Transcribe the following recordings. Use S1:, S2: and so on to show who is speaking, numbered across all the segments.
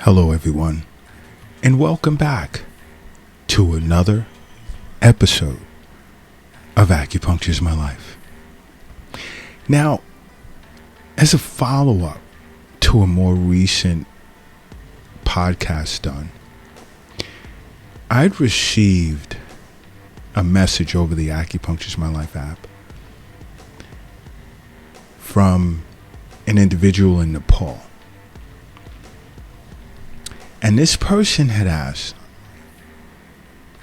S1: Hello, everyone, and welcome back to another episode of Acupuncture is My Life. Now, as a follow-up to a more recent podcast done, I'd received a message over the Acupuncture is My Life app from an individual in Nepal. And this person had asked,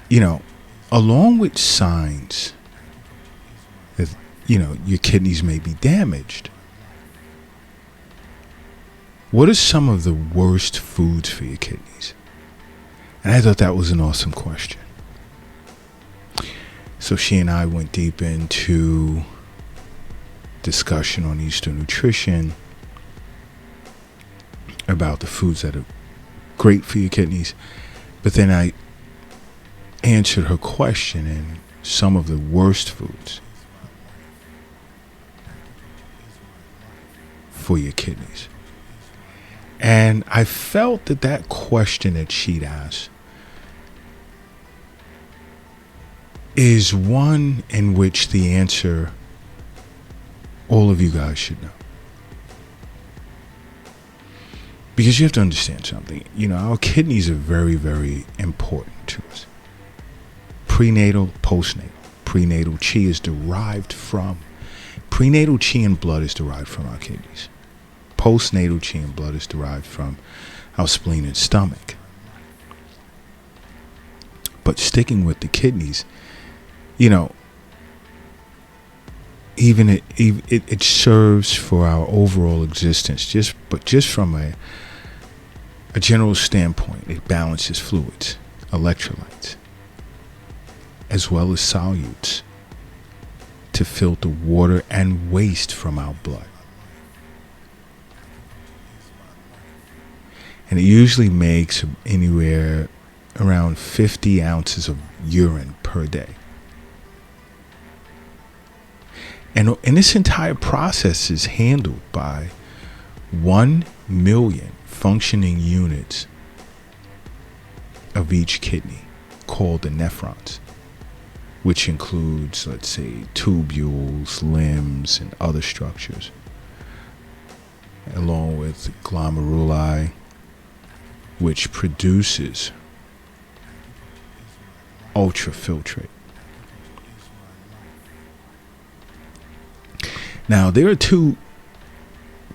S1: along with signs that, your kidneys may be damaged, what are some of the worst foods for your kidneys? And I thought that was an awesome question. So she and I went deep into discussion on Eastern nutrition about the foods that are great for your kidneys, but then I answered her question in some of the worst foods for your kidneys. And I felt that question that she'd asked is one in which the answer all of you guys should know. Because you have to understand something. Our kidneys are very, very important to us. Prenatal, postnatal. Prenatal chi is derived from, prenatal chi and blood is derived from our kidneys. Postnatal chi and blood is derived from our spleen and stomach. But sticking with the kidneys, even it serves for our overall existence. Just from a general standpoint, it balances fluids, electrolytes, as well as solutes to filter water and waste from our blood. And it usually makes anywhere around 50 ounces of urine per day. And this entire process is handled by 1 million functioning units of each kidney called the nephrons, which includes, let's say, tubules, limbs, and other structures, along with glomeruli, which produces ultrafiltrate. Now, there are two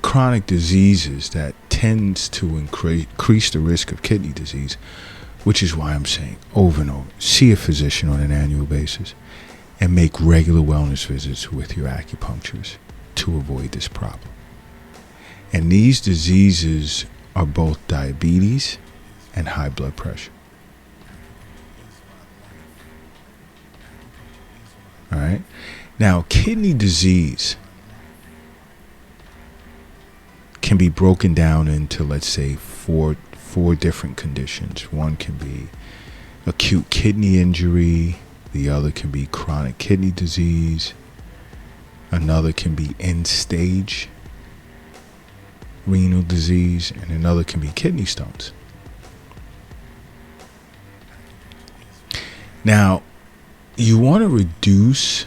S1: chronic diseases that tends to increase the risk of kidney disease, which is why I'm saying over and over, see a physician on an annual basis and make regular wellness visits with your acupuncturist to avoid this problem. And these diseases are both diabetes and high blood pressure. All right? Now, kidney disease can be broken down into, let's say, four different conditions. One can be acute kidney injury. The other can be chronic kidney disease. Another can be end-stage renal disease. And another can be kidney stones. Now, you want to reduce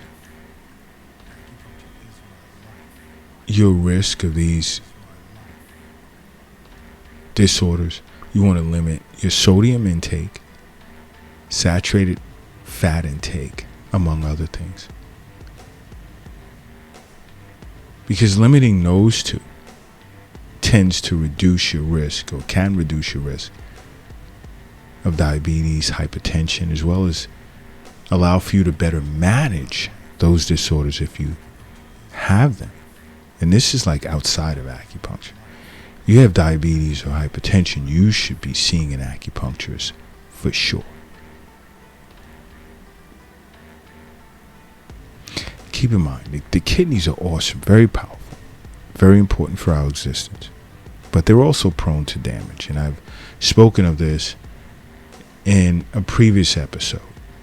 S1: your risk of these disorders. You want to limit your sodium intake, saturated fat intake, among other things. Because limiting those two tends to reduce your risk, or can reduce your risk, of diabetes, hypertension, as well as allow for you to better manage those disorders if you have them. And this is like outside of acupuncture. You have diabetes or hypertension, you should be seeing an acupuncturist for sure. Keep in mind, the kidneys are awesome, very powerful, very important for our existence. But they're also prone to damage. And I've spoken of this in a previous episode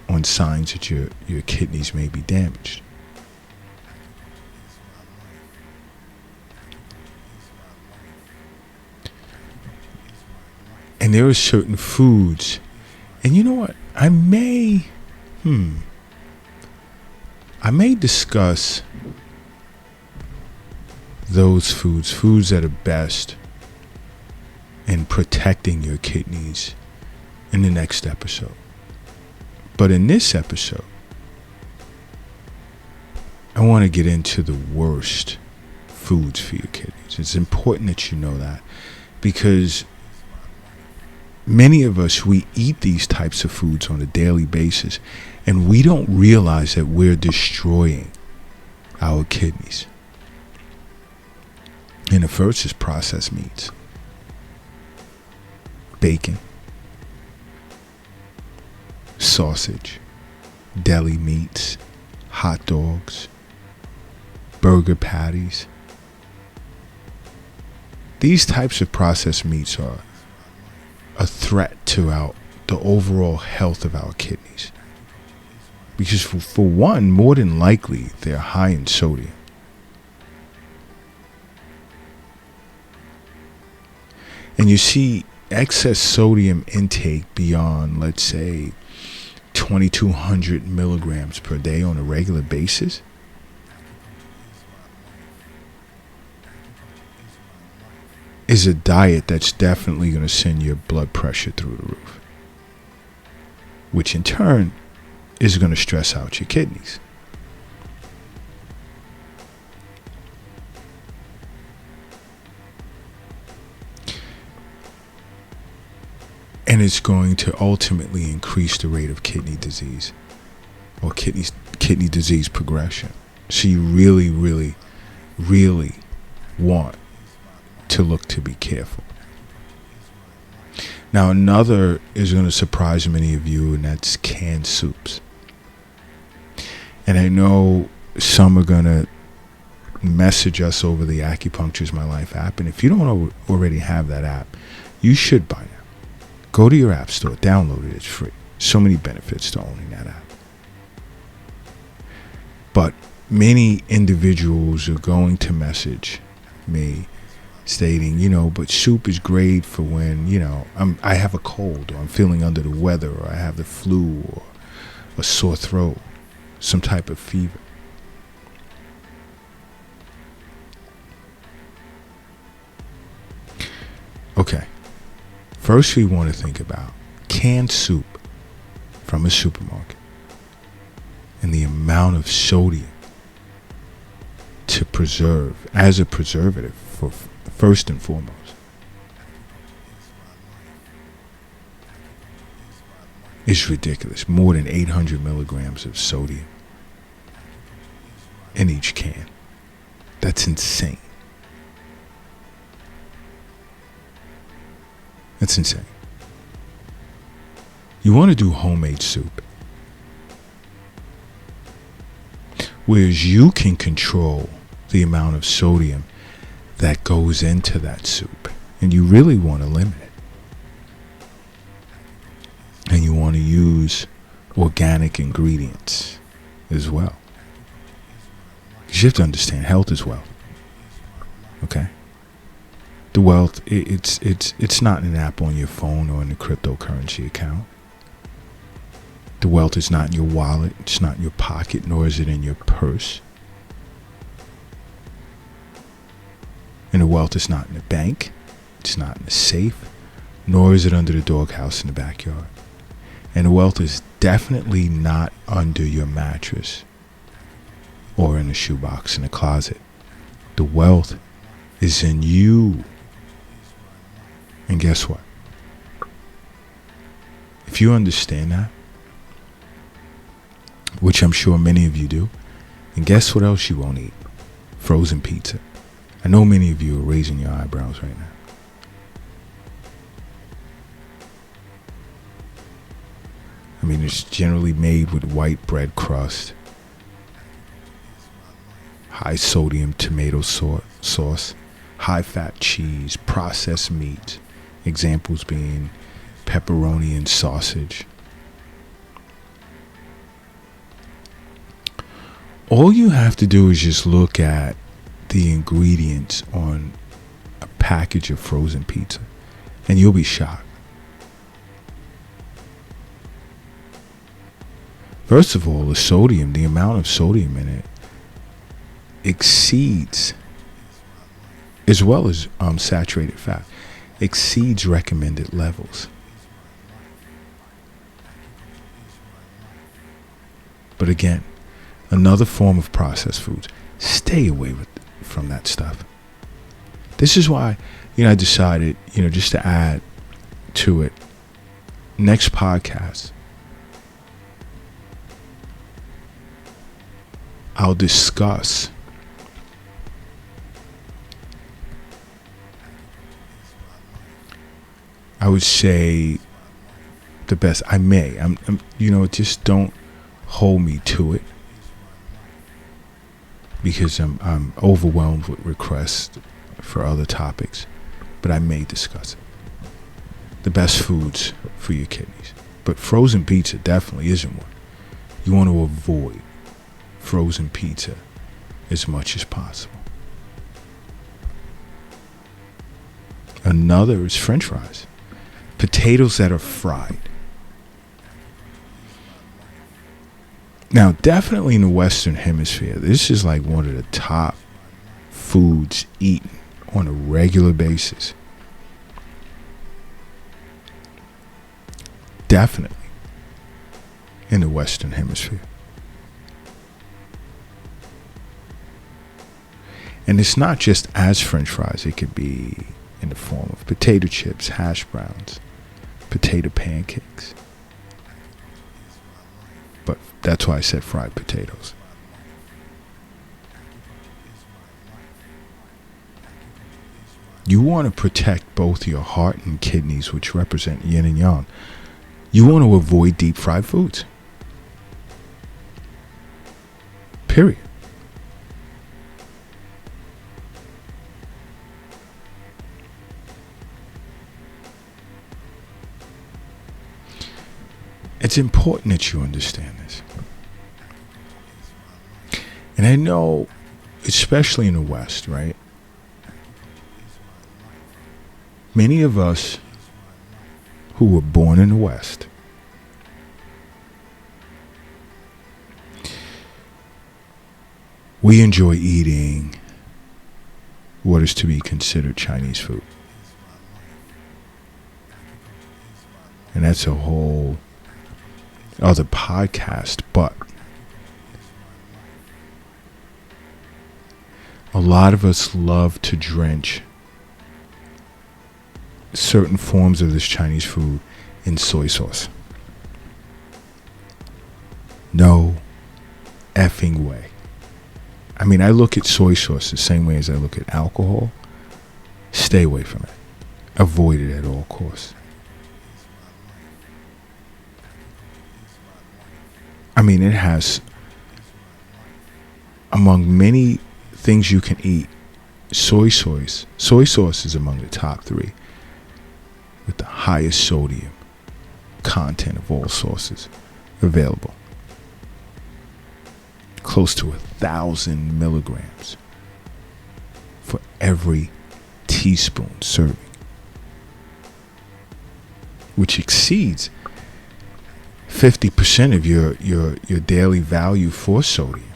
S1: on signs that your kidneys may be damaged. And there are certain foods. And you know what? I may discuss those foods that are best in protecting your kidneys in the next episode. But in this episode, I want to get into the worst foods for your kidneys. It's important that you know that, because many of us, we eat these types of foods on a daily basis, and we don't realize that we're destroying our kidneys. And the first is processed meats. Bacon, sausage, deli meats, hot dogs, burger patties. These types of processed meats are a threat to the overall health of our kidneys. Because for one, more than likely, they're high in sodium. And you see, excess sodium intake beyond, let's say, 2,200 milligrams per day on a regular basis is a diet that's definitely going to send your blood pressure through the roof, which in turn is going to stress out your kidneys. And it's going to ultimately increase the rate of kidney disease or kidney disease progression. So you really, really, really want to look to be careful. Now, another is going to surprise many of you, and that's canned soups. And I know some are going to message us over the Acupuncture's My Life app. And if you don't already have that app, you should by now. Go to your app store, download it, it's free. So many benefits to owning that app. But many individuals are going to message me stating, but soup is great for when, I have a cold, or I'm feeling under the weather, or I have the flu, or a sore throat, some type of fever. Okay. First, we want to think about canned soup from a supermarket and the amount of sodium to preserve as a preservative, for first and foremost. It's ridiculous. More than 800 milligrams of sodium in each can. That's insane. That's insane. You want to do homemade soup, whereas you can control the amount of sodium that goes into that soup, and you really want to limit it. And you want to use organic ingredients as well, because you have to understand health as well. Okay. The wealth, it's not an app on your phone or in a cryptocurrency account. The wealth is not in your wallet, it's not in your pocket, nor is it in your purse. And the wealth is not in the bank, it's not in the safe, nor is it under the doghouse in the backyard. And the wealth is definitely not under your mattress or in a shoebox in the closet. The wealth is in you. And guess what? If you understand that, which I'm sure many of you do, and guess what else you won't eat? Frozen pizza. I know many of you are raising your eyebrows right now. I mean, it's generally made with white bread crust, high sodium tomato sauce, high fat cheese, processed meat. Examples being pepperoni and sausage. All you have to do is just look at the ingredients on a package of frozen pizza, and you'll be shocked. First of all, the sodium, the amount of sodium in it exceeds, as well as saturated fat, exceeds recommended levels. But again, another form of processed foods. Stay away from that stuff. This is why, I decided, just to add to it, next podcast, I'll discuss I would say the best. I'm just don't hold me to it, because I'm overwhelmed with requests for other topics, but I may discuss it. The best foods for your kidneys. But frozen pizza definitely isn't one. You want to avoid frozen pizza as much as possible. Another is French fries. Potatoes that are fried. Now, definitely in the Western Hemisphere, this is like one of the top foods eaten on a regular basis. Definitely in the Western Hemisphere. And it's not just as French fries. It could be in the form of potato chips, hash browns, potato pancakes. But that's why I said fried potatoes. You want to protect both your heart and kidneys, which represent yin and yang. You want to avoid deep fried foods. Period. It's important that you understand this. And I know, especially in the West, right? Many of us who were born in the West we enjoy eating what is to be considered Chinese food. And that's a whole other podcast, but a lot of us love to drench certain forms of this Chinese food in soy sauce. No effing way. I mean, I look at soy sauce the same way as I look at alcohol. Stay away from it. Avoid it at all costs. I mean, it has, among many things you can eat, soy sauce is among the top 3 with the highest sodium content of all sauces available. Close to 1,000 milligrams for every teaspoon serving, which exceeds 50% of your daily value for sodium.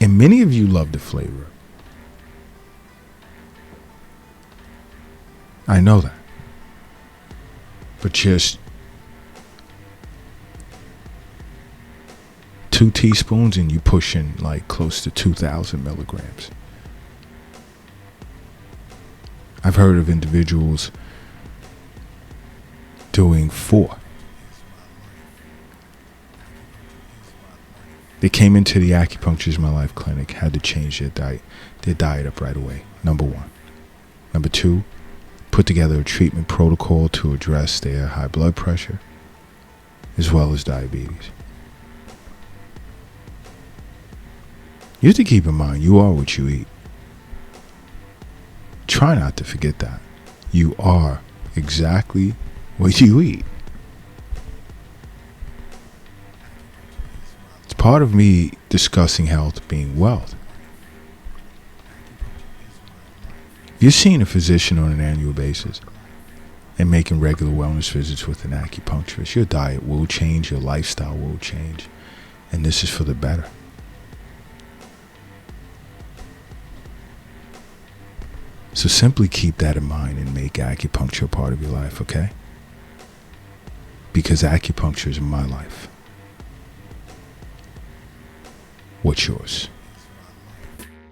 S1: And many of you love the flavor. I know that. But just 2 teaspoons and you pushing like close to 2,000 milligrams. I've heard of individuals doing 4. They came into the Acupuncture My Life clinic, had to change their diet up right away. Number 1. Number 2, put together a treatment protocol to address their high blood pressure as well as diabetes. You have to keep in mind, you are what you eat. Try not to forget that. You are exactly what you eat. It's part of me discussing health being wealth. If you're seeing a physician on an annual basis, and making regular wellness visits with an acupuncturist. Your diet will change, your lifestyle will change, and this is for the better. So simply keep that in mind and make acupuncture a part of your life, okay? Because acupuncture is my life. What's yours?